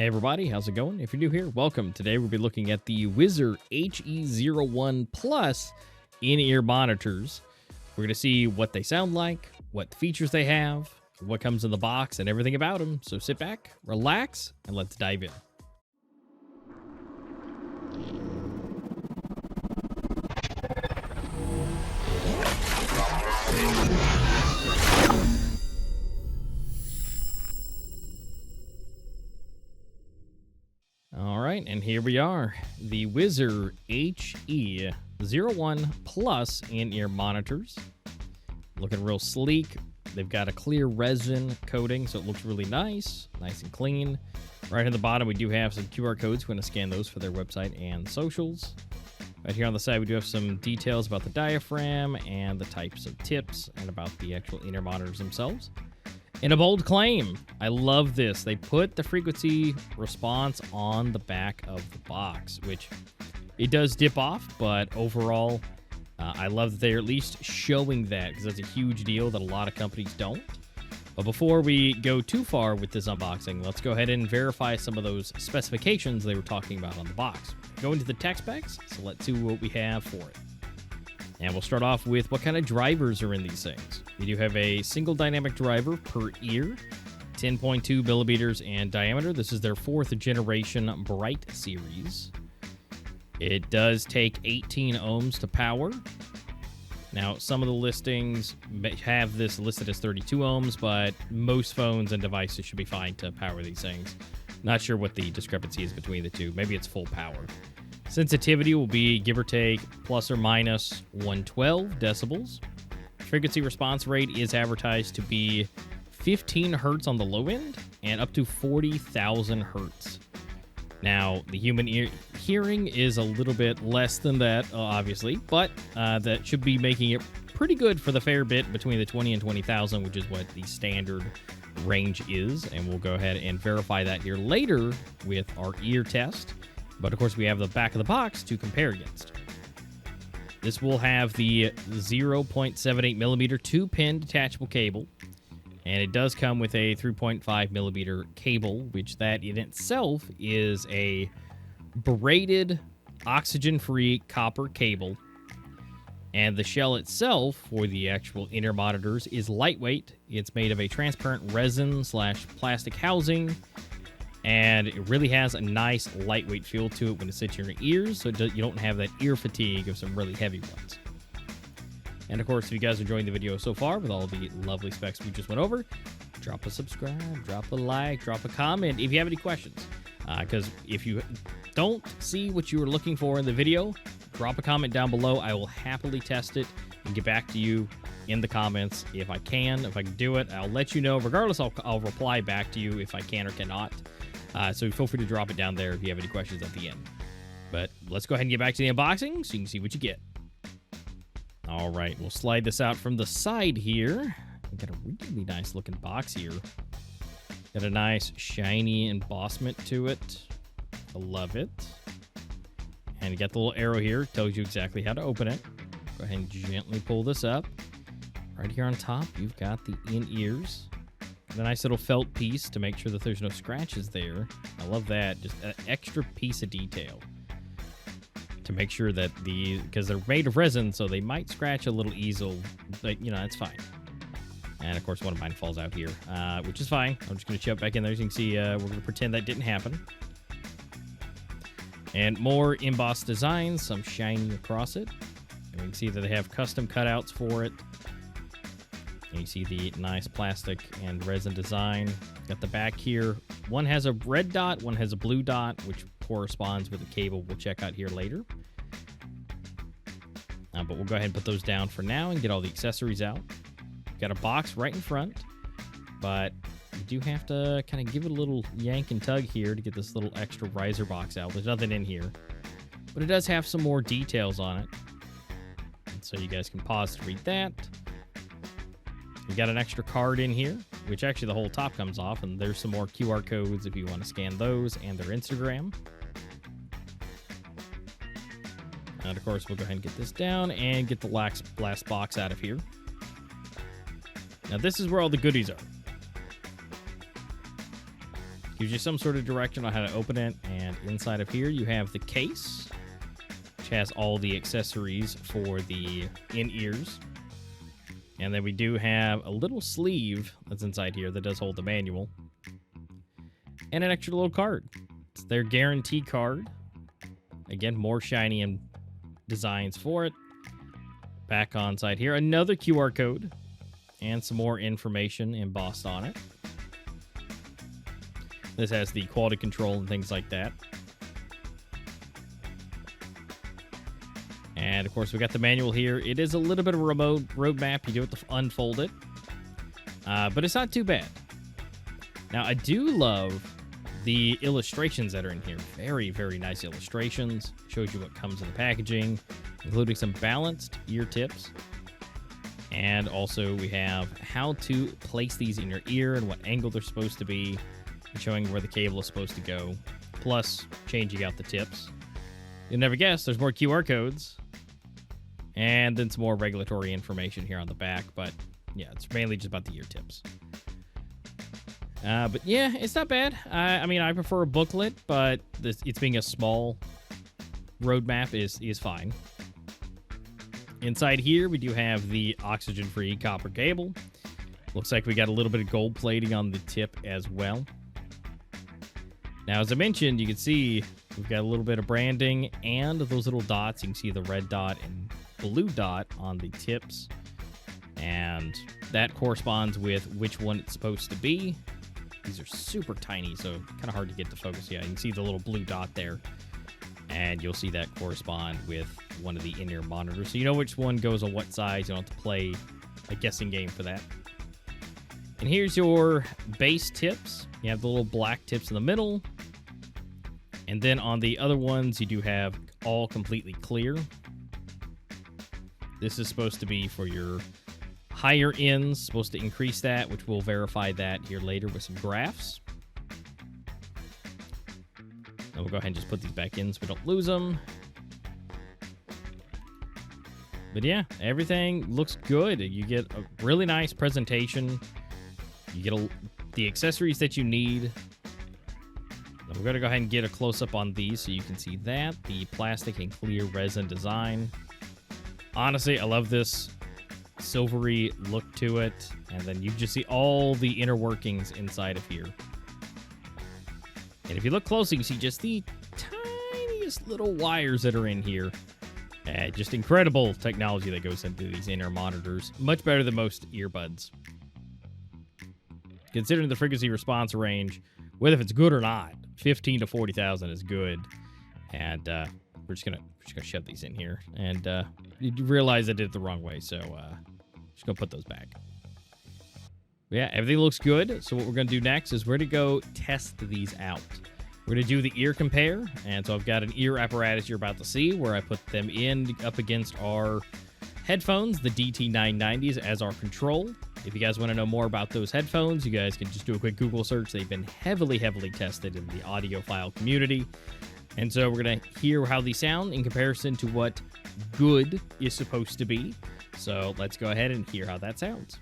Hey everybody, how's it going? If you're new here, welcome. Today we'll be looking at the Whizzer HE01 Plus in-ear monitors. We're going to see what they sound like, what features they have, what comes in the box, and everything about them. So sit back, relax, and let's dive in. All right, and here we are, the Whizzer HE01 Plus in-ear monitors. Looking real sleek. They've got a clear resin coating, so it looks really nice and clean. Right on the bottom, we do have some QR codes. We're going to scan those for their website and socials. Right here on the side, we do have some details about the diaphragm and the types of tips and about the actual in-ear monitors themselves. And a bold claim. I love this. They put the frequency response on the back of the box, which it does dip off, but overall, I love that they're at least showing that because that's a huge deal that a lot of companies don't. But before we go too far with this unboxing, let's go ahead and verify some of those specifications they were talking about on the box. Go into the tech specs, so let's see what we have for it. And we'll start off with what kind of drivers are in these things. We do have a single dynamic driver per ear, 10.2 millimeters in diameter. This is their 4th generation Bright series. It does take 18 ohms to power. Now, some of the listings have this listed as 32 ohms, but most phones and devices should be fine to power these things. Not sure what the discrepancy is between the two. Maybe it's full power. Sensitivity will be, give or take, plus or minus 112 decibels. Frequency response rate is advertised to be 15 hertz on the low end and up to 40,000 hertz. Now, the human hearing is a little bit less than that, obviously, but that should be making it pretty good for the fair bit between the 20 and 20,000, which is what the standard range is. And we'll go ahead and verify that here later with our ear test. But of course, we have the back of the box to compare against. This will have the 0.78 millimeter 2-pin detachable cable. And it does come with a 3.5 millimeter cable, which that in itself is a braided, oxygen-free copper cable. And the shell itself for the actual inner monitors is lightweight. It's made of a transparent resin/plastic housing. And it really has a nice lightweight feel to it when it sits in your ears, so you don't have that ear fatigue of some really heavy ones. And of course, if you guys are enjoying the video so far with all the lovely specs we just went over, drop a subscribe, drop a like, drop a comment if you have any questions. Because if you don't see what you were looking for in the video, drop a comment down below. I will happily test it and get back to you in the comments if I can. If I can do it, I'll let you know. Regardless, I'll reply back to you if I can or cannot. So feel free to drop it down there if you have any questions at the end. But let's go ahead and get back to the unboxing so you can see what you get. All right, we'll slide this out from the side here. We've got a really nice looking box here. Got a nice shiny embossment to it. I love it. And you got the little arrow here. Tells you exactly how to open it. Go ahead and gently pull this up. Right here on top, you've got the in-ears. A nice little felt piece to make sure that there's no scratches there. I love that. Just an extra piece of detail to make sure that because they're made of resin, so they might scratch a little easel, but that's fine. And of course, one of mine falls out here, which is fine. I'm just going to jump back in there. As you can see, we're going to pretend that didn't happen. And more embossed designs, some shiny across it. And we can see that they have custom cutouts for it. And you see the nice plastic and resin design. Got the back here. One has a red dot, one has a blue dot, which corresponds with the cable we'll check out here later. But we'll go ahead and put those down for now and get all the accessories out. Got a box right in front, but you do have to kind of give it a little yank and tug here to get this little extra riser box out. There's nothing in here, but it does have some more details on it. And so you guys can pause to read that. We got an extra card in here, which actually the whole top comes off, and there's some more QR codes if you want to scan those and their Instagram. And of course, we'll go ahead and get this down and get the last box out of here. Now, this is where all the goodies are. gives you some sort of direction on how to open it. And inside of here, you have the case, which has all the accessories for the in-ears. And then we do have a little sleeve that's inside here that does hold the manual. And an extra little card. It's their guarantee card. Again, more shiny and designs for it. Back on side here, another QR code and some more information embossed on it. This has the quality control and things like that. And of course, we got the manual here. It is a little bit of a remote roadmap. You do have to unfold it, but it's not too bad. Now, I do love the illustrations that are in here. Very, very nice illustrations. Shows you what comes in the packaging, including some balanced ear tips. And also we have how to place these in your ear and what angle they're supposed to be, and showing where the cable is supposed to go, plus changing out the tips. You'll never guess, there's more QR codes, and then some more regulatory information here on the back, but yeah, it's mainly just about the ear tips. But yeah, it's not bad. I mean, I prefer a booklet, but it's being a small roadmap is fine. Inside here, we do have the oxygen-free copper cable. Looks like we got a little bit of gold plating on the tip as well. Now, as I mentioned, you can see we've got a little bit of branding and those little dots. You can see the red dot and blue dot on the tips. And that corresponds with which one it's supposed to be. These are super tiny, so kind of hard to get to focus. Yeah, you can see the little blue dot there. And you'll see that correspond with one of the in-ear monitors. So you know which one goes on what size. You don't have to play a guessing game for that. And here's your base tips. You have the little black tips in the middle. And then on the other ones, you do have all completely clear. This is supposed to be for your higher ends, supposed to increase that, which we'll verify that here later with some graphs. And we'll go ahead and just put these back in so we don't lose them. But yeah, everything looks good. You get a really nice presentation. You get the accessories that you need. And we're going to go ahead and get a close-up on these so you can see that. The plastic and clear resin design. Honestly, I love this silvery look to it, and then you just see all the inner workings inside of here. And if you look closely, you see just the tiniest little wires that are in here. Just incredible technology that goes into these in-ear monitors. Much better than most earbuds. Considering the frequency response range, whether if it's good or not, 15 to 40,000 is good. And we're just gonna shove these in here. And you realize I did it the wrong way, so just gonna put those back. But yeah, everything looks good. So what we're gonna do next is we're gonna go test these out. We're gonna do the ear compare, and so I've got an ear apparatus you're about to see where I put them in up against our headphones, the DT990s, as our control. If you guys want to know more about those headphones, you guys can just do a quick Google search. They've been heavily tested in the audiophile community. And so we're going to hear how these sound in comparison to what good is supposed to be. So let's go ahead and hear how that sounds.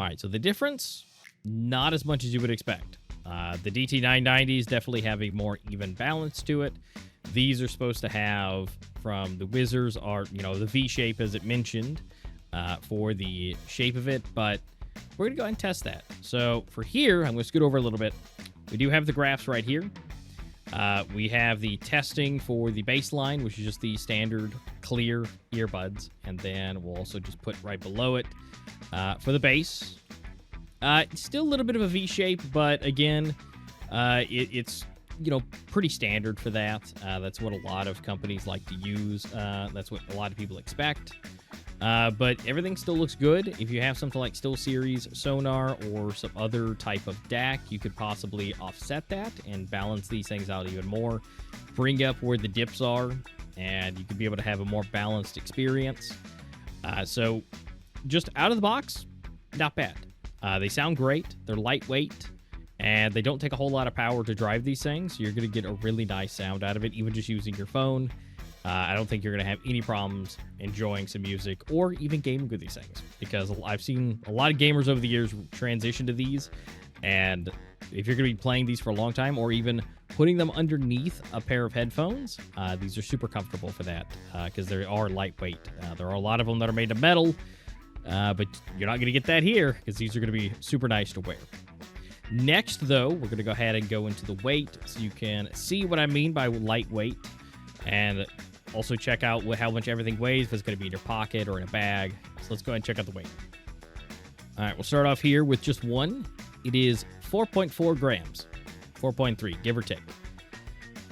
right, so the difference, not as much as you would expect. The DT990s definitely have a more even balance to it. These are supposed to have, from the Whizzers, are, you know, the V shape as it mentioned for the shape of it, but we're going to go ahead and test that. So for here, I'm going to scoot over a little bit. We do have the graphs right here. We have the testing for the baseline, which is just the standard clear earbuds, and then we'll also just put right below it for the bass. It's still a little bit of a V shape, but again, it's, you know, pretty standard for that. That's what a lot of companies like to use. That's what a lot of people expect. But everything still looks good. If you have something like SteelSeries sonar or some other type of DAC, you could possibly offset that and balance these things out even more. Bring up where the dips are, and you could be able to have a more balanced experience. So just out of the box, not bad. They sound great. They're lightweight, and they don't take a whole lot of power to drive these things. So you're going to get a really nice sound out of it, even just using your phone. I don't think you're going to have any problems enjoying some music or even gaming with these things, because I've seen a lot of gamers over the years transition to these, and if you're going to be playing these for a long time or even putting them underneath a pair of headphones, these are super comfortable for that because they are lightweight. There are a lot of them that are made of metal, but you're not going to get that here because these are going to be super nice to wear. Next, though, we're going to go ahead and go into the weight so you can see what I mean by lightweight, and also check out how much everything weighs, if it's going to be in your pocket or in a bag. So let's go ahead and check out the weight. All right, we'll start off here with just one. It is 4.4 grams, 4.3, give or take.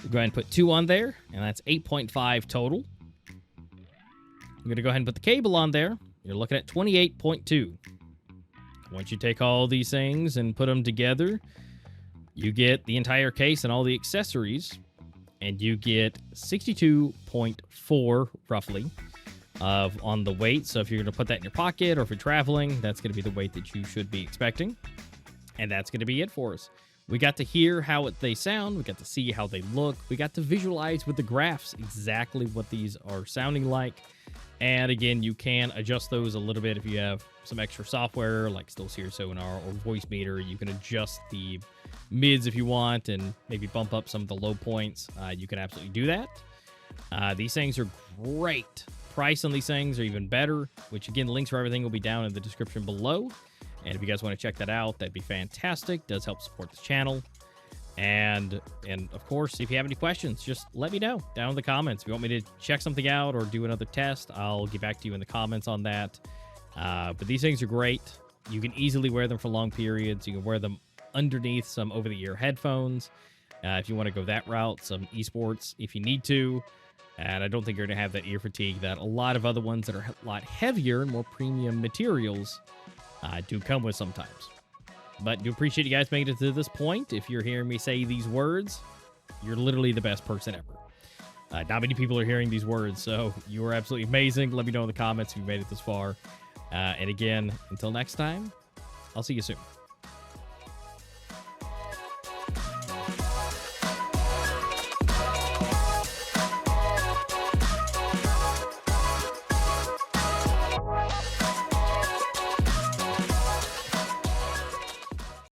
We'll go ahead and put 2 on there, and that's 8.5 total. I'm going to go ahead and put the cable on there. You're looking at 28.2. Once you take all these things and put them together, you get the entire case and all the accessories, and you get 62.4 roughly on the weight. So if you're going to put that in your pocket or if you're traveling, that's going to be the weight that you should be expecting. And that's going to be it for us. We got to hear how they sound. We got to see how they look. We got to visualize with the graphs exactly what these are sounding like. And again, you can adjust those a little bit if you have some extra software like SteelSeries sonar or voice meter. You can adjust the mids if you want and maybe bump up some of the low points. You can absolutely do that. These things are great. Price on these things are even better, which again, links for everything will be down in the description below. And if you guys want to check that out, that'd be fantastic. Does help support the channel. And of course, if you have any questions, just let me know down in the comments. If you want me to check something out or do another test, I'll get back to you in the comments on that. But these things are great. You can easily wear them for long periods. You can wear them underneath some over-the-ear headphones if you want to go that route, some esports if you need to. And I don't think you're going to have that ear fatigue that a lot of other ones that are a lot heavier and more premium materials do come with sometimes. But do appreciate you guys making it to this point. If you're hearing me say these words, you're literally the best person ever. Not many people are hearing these words, so you are absolutely amazing. Let me know in the comments if you made it this far. And again, until next time, I'll see you soon.